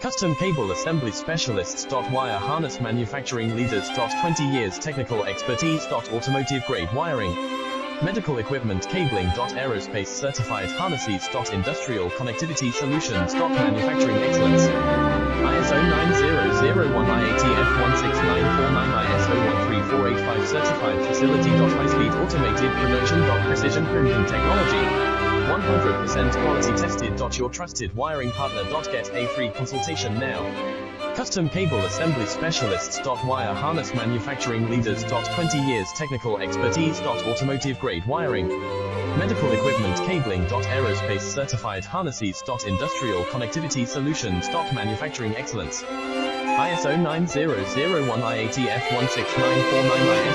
Custom cable assembly specialists. Wire harness manufacturing leaders. 20 years technical expertise. Automotive grade wiring, medical equipment cabling. Aerospace certified harnesses. Industrial connectivity solutions. Manufacturing excellence. ISO 9001 IATF 16949 ISO 13485 certified facility. High speed automated production. Precision printing technology. 100% quality tested. Your trusted wiring partner. Get a free consultation now. Custom cable assembly specialists. Wire harness manufacturing leaders. 20 years technical expertise. Automotive grade wiring, medical equipment cabling. Aerospace certified harnesses. Industrial connectivity solutions. Manufacturing excellence. ISO 9001 IATF 16949 ISO